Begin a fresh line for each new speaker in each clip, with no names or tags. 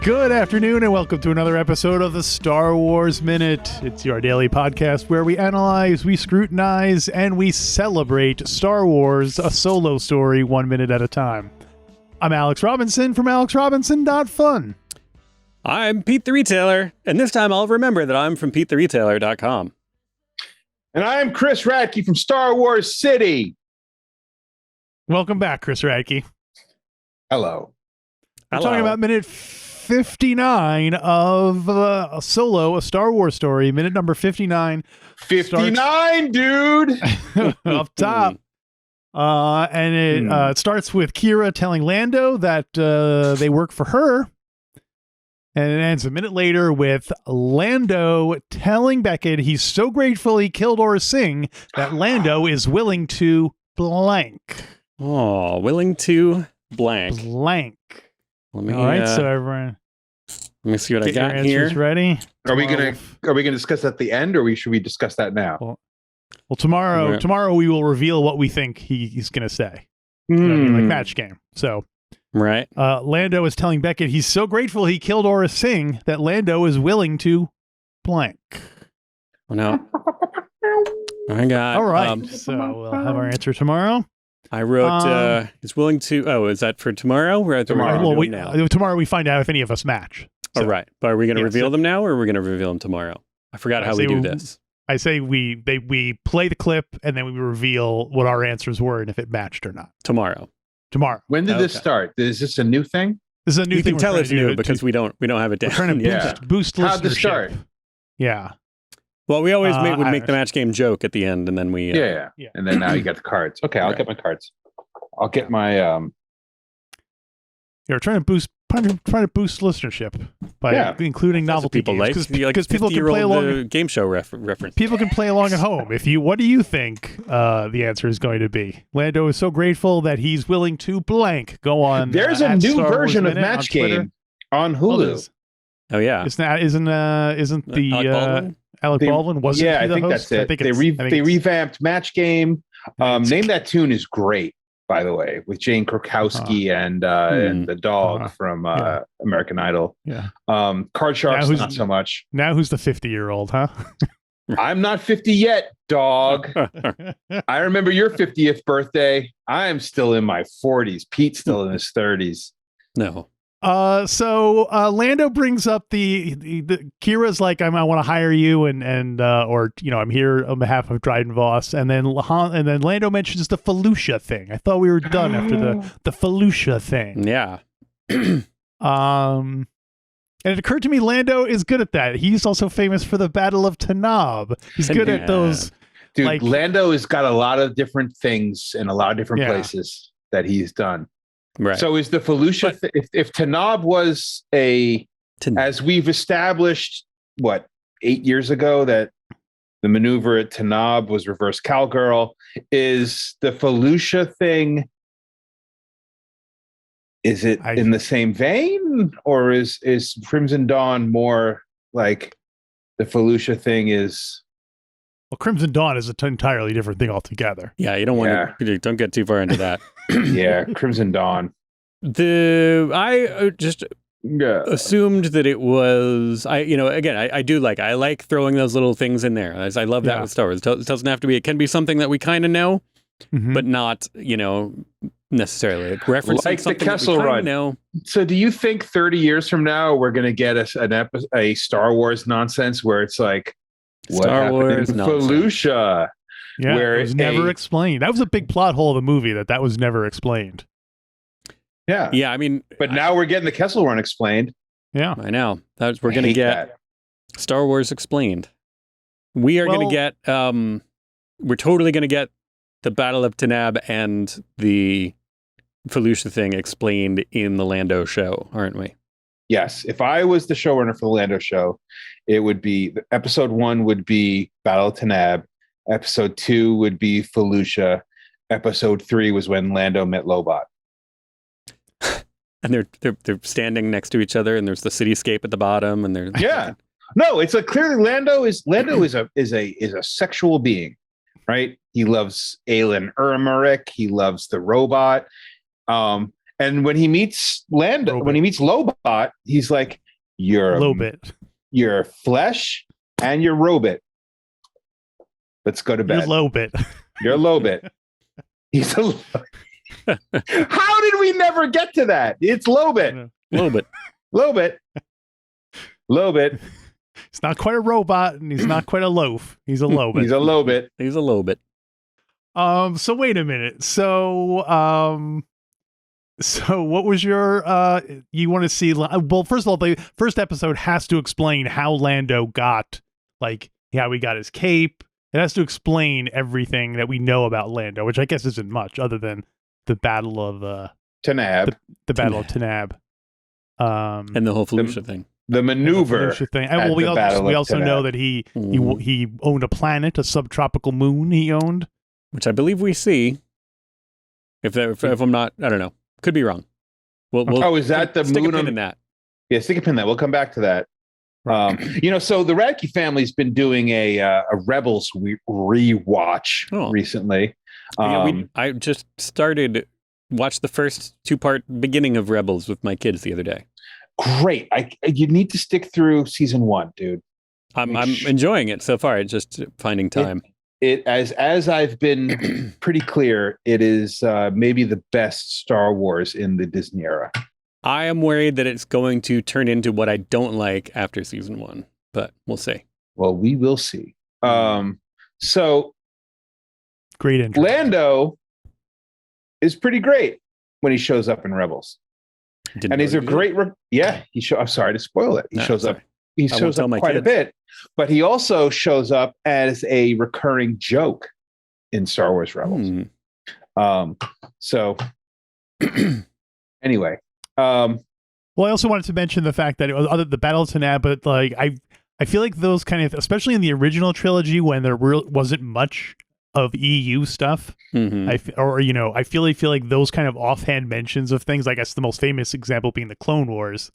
Good afternoon and welcome to another episode of the Star Wars Minute. It's your daily podcast where we analyze, we scrutinize, and we celebrate Star Wars, a solo story 1 minute at a time. I'm Alex Robinson from alexrobinson.fun.
I'm Pete the Retailer, and this time I'll remember that I'm from PeteTheRetailer.com.
And I'm Chris Radtke from Star Wars City.
Welcome back, Chris Radtke.
Hello.
We're talking about minute 59 of a Star Wars story. Minute number 59.
59, dude!
Up top. And it starts with Qi'ra'a telling Lando that they work for her. And it ends a minute later with Lando telling Beckett he's so grateful he killed Aurra Sing that Lando is willing to blank.
Oh, willing to blank.
All right, so everyone,
let me see what I got
your
here.
answers ready.
Are we gonna discuss at the end, or should we discuss that now?
Well, tomorrow we will reveal what we think he's gonna say. You know what I mean? Like match game. So
right.
Lando is telling Beckett he's so grateful he killed Aurra Sing that Lando is willing to blank.
Oh no. I got.
All right. So we'll have our answer tomorrow.
I wrote, he's willing to, is that for tomorrow? We're
tomorrow. Tomorrow we find out if any of us match. So.
Oh, right. But are we going to reveal them now, or are we going to reveal them tomorrow? I forgot how we do this.
I say we play the clip, and then we reveal what our answers were and if it matched or not.
Tomorrow.
When did this start? Is this a new thing?
This is a new thing.
You can tell it's new because we don't have it down.
We're trying to boost listenership.
How'd this start?
Yeah.
Well, we always would make the match game joke at the end, and then we...
Yeah. And then now you got the cards. Okay, I'll get my cards. I'll get my...
You're trying to boost listenership by including novelty
people
games.
Because
people can play along...
game show reference.
People can play along at home. What do you think the answer is going to be? Lando is so grateful that he's willing to blank. Go on.
There's a new version of Match Game on Hulu.
Oh yeah.
Isn't the Alec Baldwin? Was
I think
host?
That's it. They revamped Match Game. Name That Tune is great, by the way, with Jane Krakowski and the dog from American Idol.
Yeah.
Card Sharks, not so much.
Now who's the 50-year-old, huh?
I'm not 50 yet, dog. I remember your 50th birthday. I am still in my 40s. Pete's still in his 30s.
No.
So Lando brings up the Qi'ra'a's like, I want to hire you and I'm here on behalf of Dryden Voss, and then Lando mentions the Felucia thing. I thought we were done after the Felucia thing.
Yeah.
And it occurred to me Lando is good at that. He's also famous for the Battle of Tanab. He's good at those.
Dude, Lando has got a lot of different things in a lot of different places that he's done.
Right.
So is the Felucia, if Tanab was as we've established, 8 years ago, that the maneuver at Tanab was reverse cowgirl, is the Felucia thing, is it in the same vein, or is Crimson Dawn more like the Felucia thing is?
Well, Crimson Dawn is an entirely different thing altogether.
Yeah, you don't want to don't get too far into that.
Yeah, Crimson Dawn.
I just assumed that it was. I like throwing those little things in there. I love that with Star Wars. It doesn't have to be. It can be something that we kind of know, but not necessarily referencing
like
something
the Kessel
that we
Run.
Know.
So, do you think 30 years from now we're going to get a Star Wars nonsense where it's like
Star Wars
Felucia?
Yeah,
where
it was never explained. That was a big plot hole of the movie that was never explained.
Yeah.
I mean,
but now we're getting the Kessel Run explained.
Yeah,
I know. We're going to get Star Wars explained. We are going to get. We're totally going to get the Battle of Tanab and the Felucia thing explained in the Lando show, aren't we?
Yes. If I was the showrunner for the Lando show, it would be episode 1 would be Battle of Tanab. Episode 2 would be Felucia. Episode 3 was when Lando met Lobot.
And they're standing next to each other, and there's the cityscape at the bottom, and there's
No, it's like clearly Lando is a sexual being, right? He loves Alan Urmeric. He loves the robot. And And when he meets Lando, when he meets Lobot, he's like, "You're
Lobot.
You're flesh and you're Robot. Let's go to bed.
You're Lobot.
You're Lobot." He's a. How did we never get to that? It's Lobot.
Lobot.
Lobot. Lobot.
He's not quite a robot, and he's not quite a loaf. He's a Lobot.
He's a Lobot.
He's a Lobot.
So wait a minute. So what was your you want to see? Well, first of all, the first episode has to explain how Lando got, like, how he got his cape. It has to explain everything that we know about Lando, which I guess isn't much other than the battle of
Tanab.
The battle of Tanab.
And the whole Felucia thing.
The maneuver.
Thing. And well, we also know that he owned a planet, a subtropical moon he owned.
Which I believe we see. If I'm not, I don't know. Could be wrong.
Is that the
stick
moon?
A pin in that.
Yeah, stick a pin in that. We'll come back to that. Right. So the Radtke family's been doing a Rebels rewatch recently.
I just watched the first 2-part beginning of Rebels with my kids the other day.
Great. You need to stick through season 1, dude.
I'm enjoying it so far. It's just finding time.
As I've been pretty clear, it is maybe the best Star Wars in the Disney era.
I am worried that it's going to turn into what I don't like after season 1, but we'll see.
Well, we will see. So
great intro.
Lando is pretty great when he shows up in Rebels. And he's a great I'm sorry to spoil it. He shows up quite a bit, but he also shows up as a recurring joke in Star Wars Rebels. So anyway, well,
I also wanted to mention the fact that it was the Battle of Tanab, but like I feel like those kind of, especially in the original trilogy when there wasn't much of EU stuff, I feel like those kind of offhand mentions of things. I guess the most famous example being the Clone Wars.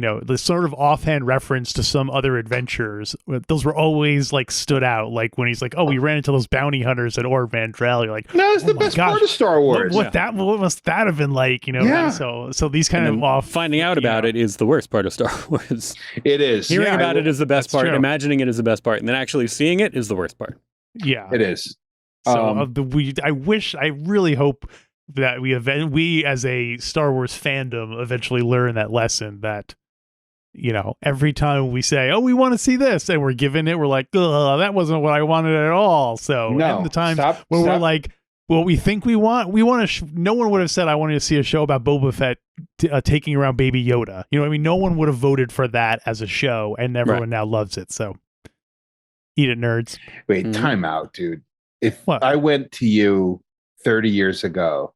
The sort of offhand reference to some other adventures, those were always like stood out. Like when he's like, "Oh, we ran into those bounty hunters at Ord Vandrell." You're like,
"No, it's the best part of Star Wars."
What must that have been like? Yeah. So these kind of
finding out about it is the worst part of Star Wars.
It is.
Hearing about it is the best part.
True.
Imagining it is the best part, and then actually seeing it is the worst part.
Yeah,
it is.
So I really hope that we as a Star Wars fandom eventually learn that lesson that, every time we say, "Oh, we want to see this," and we're given it, we're like, "Ugh, that wasn't what I wanted at all." So the times when we're like, "Well, we think we want to," no one would have said, "I wanted to see a show about Boba Fett taking around Baby Yoda." No one would have voted for that as a show, and everyone now loves it. So eat it, nerds.
Wait, time out, dude. If I went to you 30 years ago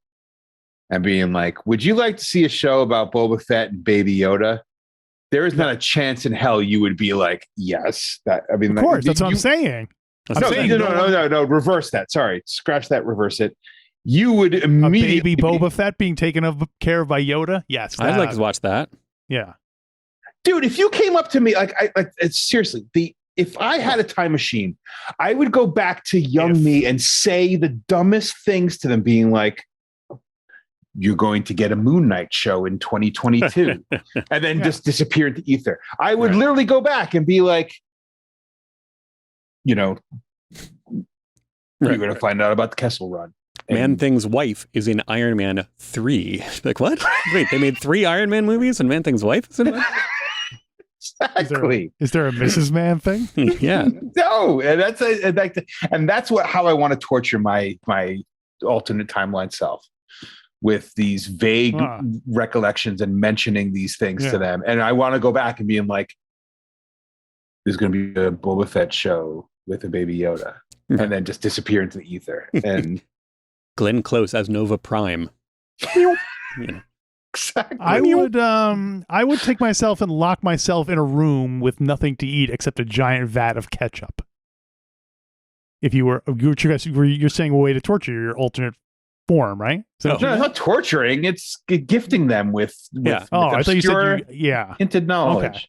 and being like, "Would you like to see a show about Boba Fett and Baby Yoda?" There is not a chance in hell you would be like, "Yes."
Of course, that's what I'm saying.
No. Reverse that. Sorry, scratch that. Reverse it. You would immediately
a baby Boba Fett being taken care of by Yoda. Yes,
I'd like to watch that.
Yeah,
dude. If you came up to me it's seriously if I had a time machine, I would go back to young me and say the dumbest things to them, being like, "You're going to get a Moon Knight show in 2022," and then just disappear into ether. I would literally go back and be like, you're going to find out about the Kessel Run.
Man-Thing's wife is in Iron Man 3. Like, what? Wait, they made 3 Iron Man movies and Man-Thing's wife is in it?
Exactly.
Is there a Mrs. Man thing?
Yeah.
No, and that's how I want to torture my alternate timeline self, with these vague recollections and mentioning these things to them. And I want to go back and being like, "There's going to be a Boba Fett show with a Baby Yoda," and then just disappear into the ether. And
Glenn Close as Nova Prime.
Exactly.
I would take myself and lock myself in a room with nothing to eat except a giant vat of ketchup. If you're saying a way to torture your alternate form, right? So
no, it's not torturing. It's gifting them with
I thought you said
hinted knowledge.
Okay.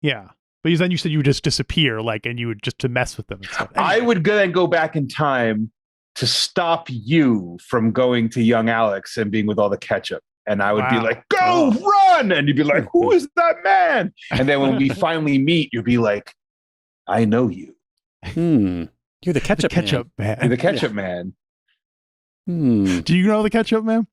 Yeah. But then you said you would just disappear, and you would just to mess with them and stuff. Anyway.
I would then go back in time to stop you from going to young Alex and being with all the ketchup. And I would be like, go run. And you'd be like, who is that man? And then when we finally meet, you'd be like, I know you.
You're the ketchup
man.
You're the ketchup man.
Do you know the ketchup man?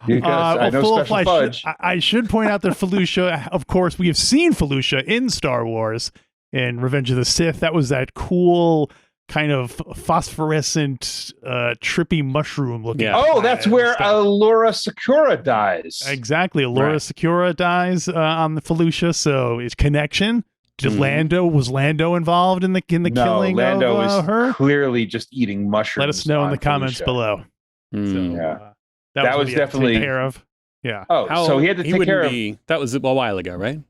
I know Special Fudge.
I should point out that Felucia, of course, we have seen Felucia in Star Wars in Revenge of the Sith. That was that cool kind of phosphorescent, trippy mushroom looking.
Yeah. Oh, that's where Allura Secura dies.
Exactly. Allura Secura dies on the Felucia. So it's connection. Did was Lando involved in the killing
Lando
of her?
Was clearly just eating mushrooms.
Let us know in the comments below.
So,
that
was definitely
taken care of. Yeah.
Oh, so he had to take care of.
That was a while ago, right?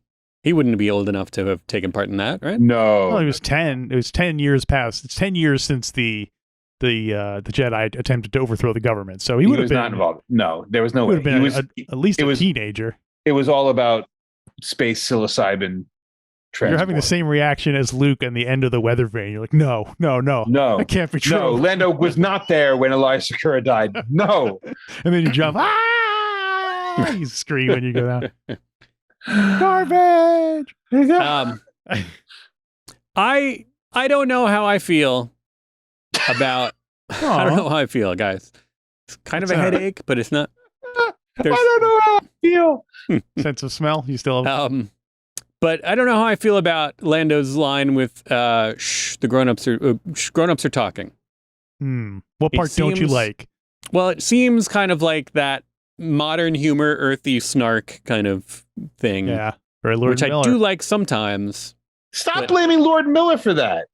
He wouldn't be old enough to have taken part in that, right?
No.
Well, he was 10. It was 10 years past. It's 10 years since the Jedi attempted to overthrow the government. So he would have been
not involved. No, there was no way.
He was at least a teenager.
It was all about space psilocybin. Transport.
You're having the same reaction as Luke at the end of the Weather Vane. You're like, no, that can't be true.
No, Lando was not there when Allura Secura died. No.
And then you jump, you scream when you go down. Garbage.
I don't know how I feel about. I don't know how I feel, guys. It's kind of a headache, but it's not.
I don't know how I feel.
Sense of smell. You still have.
But I don't know how I feel about Lando's line with the grown-ups are talking.
What part don't you like?
Well, it seems kind of like that modern humor, earthy snark kind of thing.
Yeah. Very Lord
which
Miller.
I do like sometimes.
Stop blaming Lord Miller for that.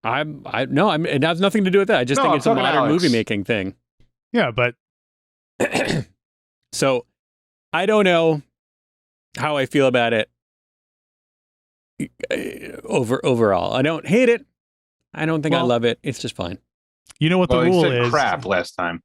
It has nothing to do with that. I just think it's a modern movie making thing.
Yeah, but
so I don't know how I feel about it. Overall, I don't hate it. I don't think I love it. It's just fine.
You know what the rule is?
Crap last time.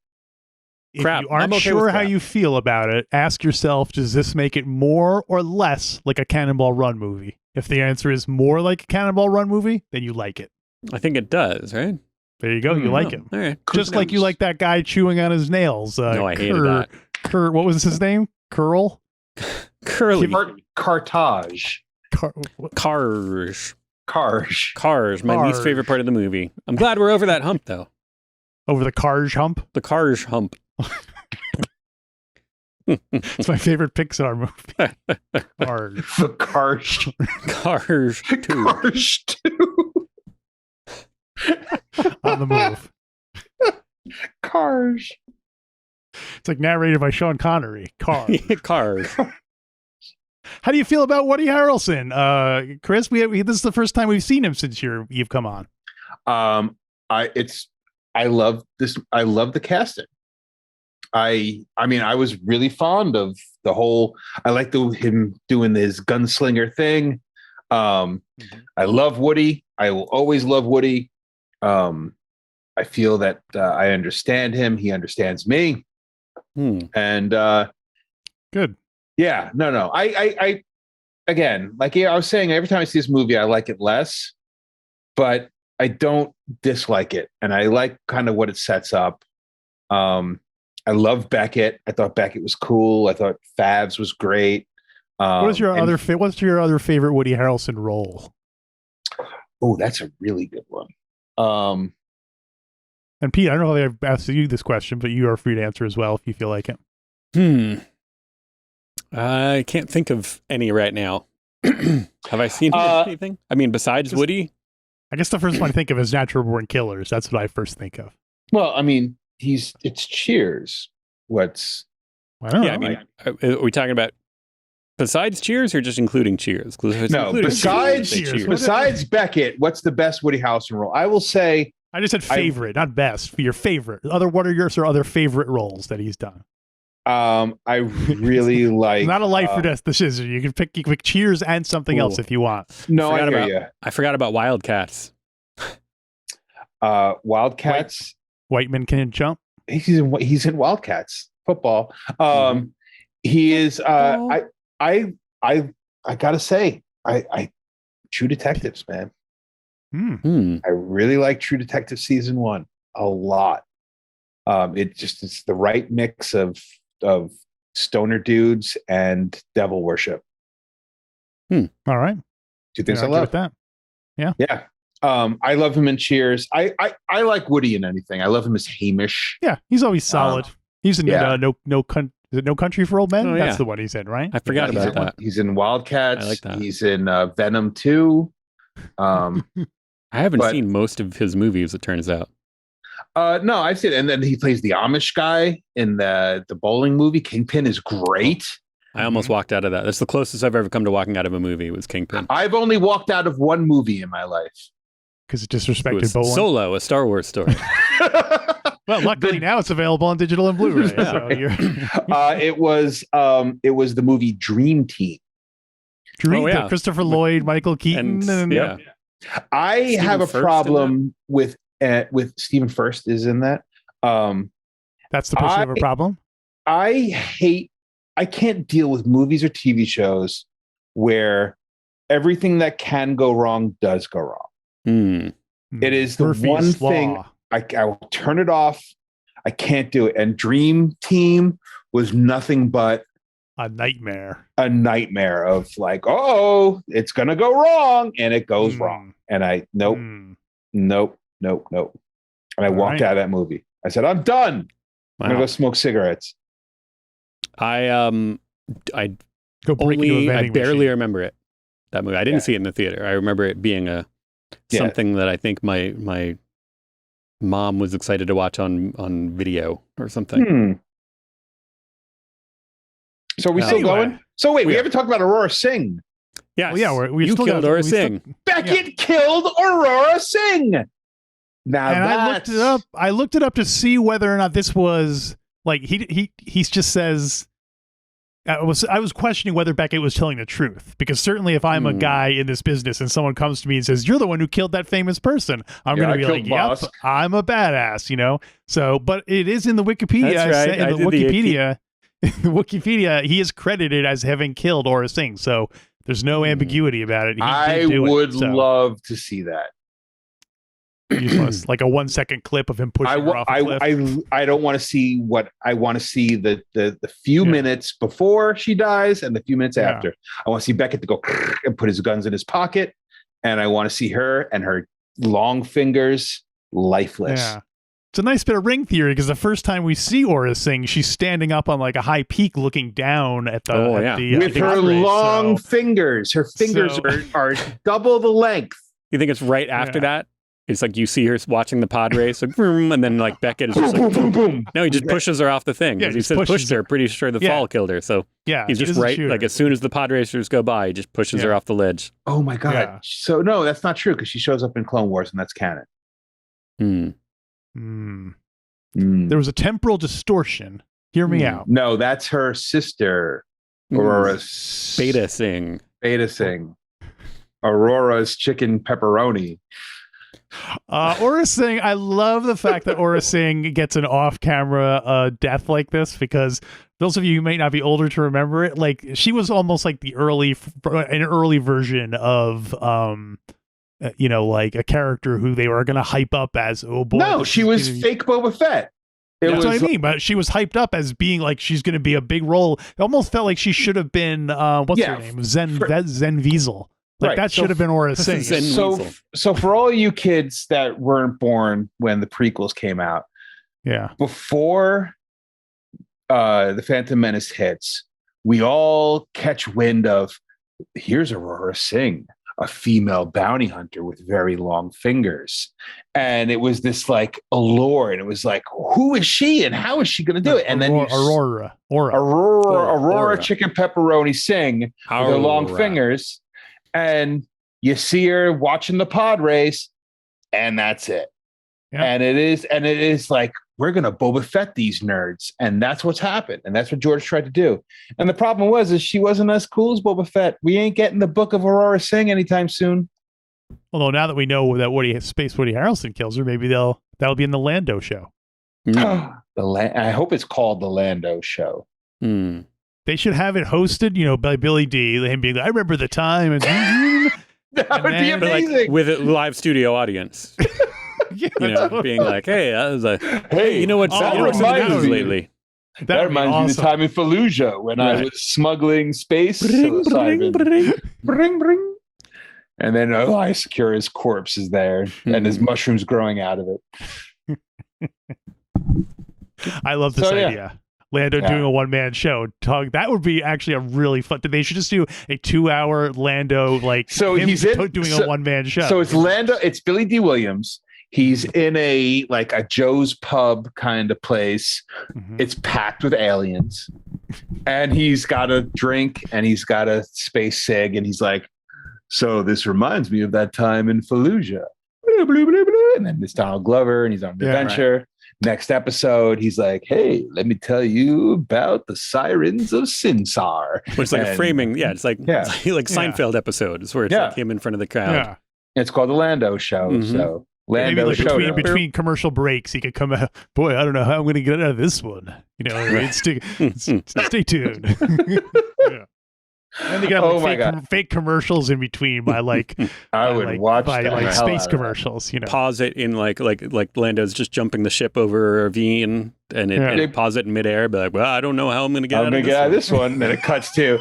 If you aren't sure how you feel about it, ask yourself, does this make it more or less like a Cannonball Run movie? If the answer is more like a Cannonball Run movie, then you like it.
I think it does, right?
There you go. You like it.
All right.
Just like you like that guy chewing on his nails.
No, I hated that.
What was his name? Curly.
Cartage.
Cars. My least favorite part of the movie. I'm glad we're over that hump, though.
Over the Cars hump?
The Cars hump.
It's my favorite Pixar movie. Cars.
The Cars.
Cars 2.
Cars 2.
On the move.
Cars.
It's like narrated by Sean Connery. Cars.
Cars.
How do you feel about Woody Harrelson, Chris? This is the first time we've seen him since you've come on.
I love this. I love the casting. I mean, I was really fond of the whole. I like him doing his gunslinger thing. I love Woody. I will always love Woody. I feel that I understand him. He understands me. And
good.
Yeah, no. I again, like I was saying, every time I see this movie, I like it less, but I don't dislike it, and I like kind of what it sets up. I love Beckett. I thought Beckett was cool. I thought Favs was great.
What's your other favorite Woody Harrelson role?
Oh, that's a really good one.
And Pete, I don't know if I've asked you this question, but you are free to answer as well if you feel like it.
I can't think of any right now. Have I seen anything? I mean, besides Woody?
I guess the first one I think of is Natural Born Killers. That's what I first think of.
Well, I mean, it's Cheers.
I don't know.
I mean, are we talking about besides Cheers or just including Cheers?
No, besides Beckett, what's the best Woody Harrelson role? I will say.
I just said favorite, not best. For your favorite. What are your other favorite roles that he's done?
I really like.
Not a life or death decision. You can pick Cheers and something else if you want.
No, I hear you.
I forgot about Wildcats.
Wildcats.
White Men Can Jump.
He's in Wildcats football. He is. I gotta say, I True Detectives, man. I really like True Detective season 1 a lot. It's the right mix of stoner dudes, and devil worship.
All right.
Two things I
argue
love.
with that. Yeah.
Yeah. I love him in Cheers. I like Woody in anything. I love him as Hamish.
Yeah, he's always solid. He's in No Country for Old Men.
Oh,
That's
yeah.
the one he's in, right?
I forgot about that.
He's in Wildcats.
I like that.
He's in Venom 2.
I haven't seen most of his movies, it turns out.
No, I've seen it. And then he plays the Amish guy in the bowling movie. Kingpin is great.
I almost walked out of that. That's the closest I've ever come to walking out of a movie was Kingpin.
I've only walked out of one movie in my life.
Because it disrespected bowling.
Solo, a Star Wars story.
Well, luckily now it's available on digital and Blu-ray. So
it was the movie Dream Team.
Christopher Lloyd, Michael Keaton.
I have a problem with Stephen First is in that.
That's the person of a problem.
I can't deal with movies or TV shows where everything that can go wrong does go wrong. It is the one thing I will turn it off. I can't do it. And Dream Team was nothing but
a nightmare.
A nightmare of like, oh, it's gonna go wrong, and it goes wrong. And I nope. And I walked out of that movie. I said, I'm done. Wow. I'm gonna go smoke cigarettes.
I barely remember it. That movie. I didn't see it in the theater. I remember it being something that I think my mom was excited to watch on video or something.
So are we still going? So wait, we haven't talked about Aurora Singh.
Yes.
Well, we
you
still
killed Aurora Singh.
Beckett killed Aurora Singh. Now
I looked it up to see whether or not this was like he just says. I was questioning whether Beckett was telling the truth, because certainly if I'm a guy in this business and someone comes to me and says, you're the one who killed that famous person, I'm going to be like, yep, I'm a badass, you know? So, but it is in the Wikipedia.
That's right.
The Wikipedia, he is credited as having killed Aurora Singh. So there's no ambiguity about it.
I would love to see that.
Like a 1 second clip of him pushing her off a cliff.
I don't want to see what I want to see the few minutes before she dies and the few minutes after. I want to see Beckett to go and put his guns in his pocket, and I want to see her and her long fingers lifeless.
Yeah. It's a nice bit of ring theory, because the first time we see Aurora Singh, she's standing up on like a high peak looking down at the
with her long fingers. Her fingers are double the length.
You think it's right after that? It's like you see her watching the pod race, like, and then like Beckett is just like, boom, boom. No, he just pushes her off the thing. He says pushed her, pretty sure the fall killed her. So he's just right, like as soon as the pod racers go by, he just pushes her off the ledge.
Oh my God. Yeah. So no, that's not true, because she shows up in Clone Wars and that's canon.
There was a temporal distortion. Hear me out.
No, that's her sister, Aurora's
Beta Singh.
Aurora's chicken pepperoni.
Aurora Singh, I love the fact that Aurora Singh gets an off-camera death like this, because those of you who may not be older to remember it, like she was almost like an early version of like a character who they were going to hype up as, oh boy.
No, she was fake Boba Fett.
That's what I mean, but she was hyped up as being like she's going to be a big role. It almost felt like she should have been what's her name, Zen Wiesel. Like that should have been Aurora Singh.
So for all you kids that weren't born when the prequels came out, before the Phantom Menace hits, we all catch wind of, here's Aurora Singh, a female bounty hunter with very long fingers, and it was this like allure, and it was like, who is she and how is she going to do it? And then Aurora chicken pepperoni Singh with her long fingers. And you see her watching the pod race, and that's it. Yeah. And it is like, we're going to Boba Fett these nerds. And that's what's happened. And that's what George tried to do. And the problem is she wasn't as cool as Boba Fett. We ain't getting the book of Aurora Singh anytime soon.
Although now that we know that Woody Harrelson kills her, maybe that'll be in the Lando show.
I hope it's called the Lando show.
They should have it hosted, by Billy D. Him being like, I remember the time. And
that would be amazing.
Like, with a live studio audience. Being like, hey, I was like, hey, you know what's in the news lately?
That reminds me of the time in Fallujah when I was smuggling space psilocybin. Bring, bring. And then Elias Secura's corpse is there and his mushrooms growing out of it.
I love this idea. Lando doing a one-man show. That would be actually a really fun. They should just do a 2-hour Lando he's doing a one-man show.
So it's Lando. It's Billy D. Williams. He's in a Joe's Pub kind of place. Mm-hmm. It's packed with aliens, and he's got a drink and he's got a space cig, and he's like, "So this reminds me of that time in Fallujah." Blah, blah, blah, blah. And then it's Donald Glover, and he's on an adventure. Right. Next episode, he's like, "Hey, let me tell you about the sirens of Sinsar."
It's like a framing. Yeah, it's like Seinfeld episode. It's where it's like him in front of the crowd.
Yeah.
It's called the Lando Show. Mm-hmm. So Lando
maybe between commercial breaks, he could come out. Boy, I don't know how I'm going to get out of this one. Stay tuned. Yeah. And they got fake commercials in between by
I would watch by
space commercials.
Pause it in like Lando's just jumping the ship over a ravine, and it pause it in midair. Be like, well, I don't know how I'm going to get out of
this one. And then it cuts to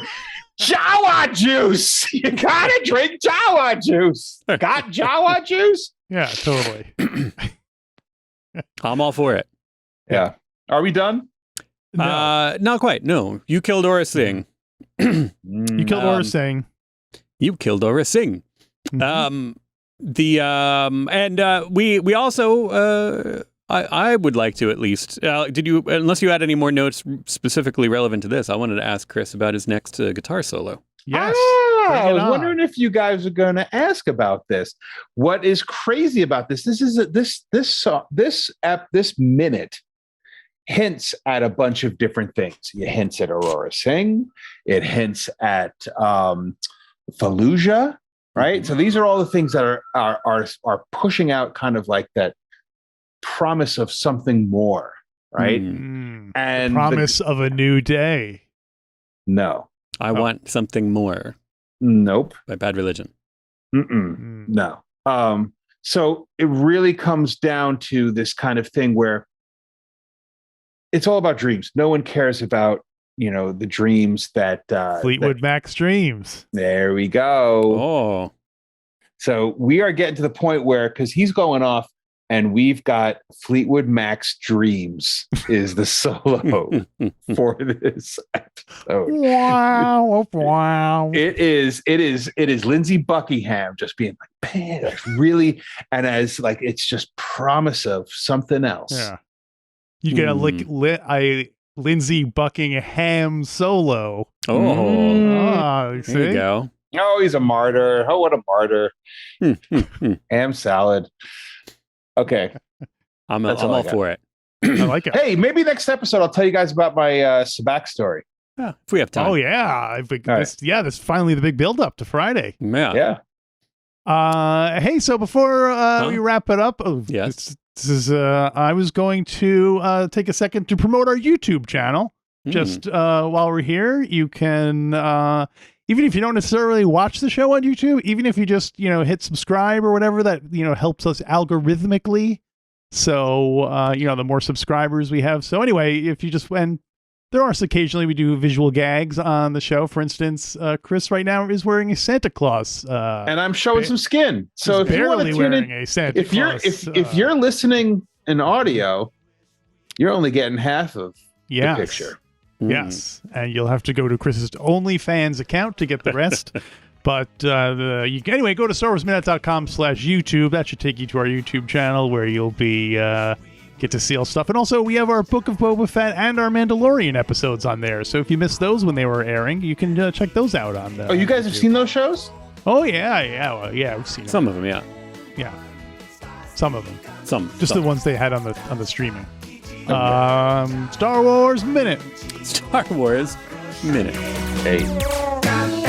Jawa juice. You gotta drink Jawa juice. Got Jawa juice?
Yeah, totally.
I'm all for it.
Yeah. Are we done?
No. Not quite. No. You killed Aura Singh.
You killed Aura Singh.
You killed Aura Singh. Mm-hmm. We also I would like to at least unless you had any more notes specifically relevant to this, I wanted to ask Chris about his next guitar solo.
Yes.
I was wondering if you guys are going to ask about this. What is crazy about this? This minute hints at a bunch of different things. It hints at Aurora Singh. It hints at Fallujah, right? So these are all the things that are pushing out kind of like that promise of something more, right?
And the promise of a new day.
No.
I want something more.
Nope.
By Bad Religion.
No. So it really comes down to this kind of thing where it's all about dreams. No one cares about, the dreams that
Fleetwood Mac's dreams.
There we go.
Oh.
So we are getting to the point where, because he's going off, and we've got Fleetwood Mac's Dreams is the solo for this episode.
Wow.
It is Lindsey Buckingham just being like, man, like really, and as like it's just promise of something else.
Yeah. You get a Lindsey Buckingham solo.
Oh, there you go.
Oh, he's a martyr. Oh, what a martyr. Ham salad. Okay.
I'm all for it.
I like it.
Hey, maybe next episode I'll tell you guys about my Sabak story.
Yeah, if we have time.
Oh, yeah. This is finally the big build-up to Friday.
Yeah.
Hey, so before we wrap it up,
yes.
This is I was going to take a second to promote our YouTube channel. Just while we're here, you can even if you don't necessarily watch the show on YouTube, even if you just hit subscribe or whatever, that helps us algorithmically. So the more subscribers we have. So anyway, if you just there are occasionally we do visual gags on the show. For instance, Chris right now is wearing a Santa Claus,
and I'm showing some skin. So if you want to tune in, if you're listening in audio, you're only getting half of the picture.
Yes, and you'll have to go to Chris's OnlyFans account to get the rest. But you can anyway go to StarWarsMinute.com/YouTube. That should take you to our YouTube channel where you'll be get to see all stuff. And also we have our Book of Boba Fett and our Mandalorian episodes on there. So if you missed those when they were airing, you can check those out on the.
Oh, you guys have seen those shows?
Oh yeah, well, yeah, we've seen
some of them. Yeah,
some of them.
Just
the ones they had on the streaming. Star Wars Minute.
Star Wars Minute.
Hey.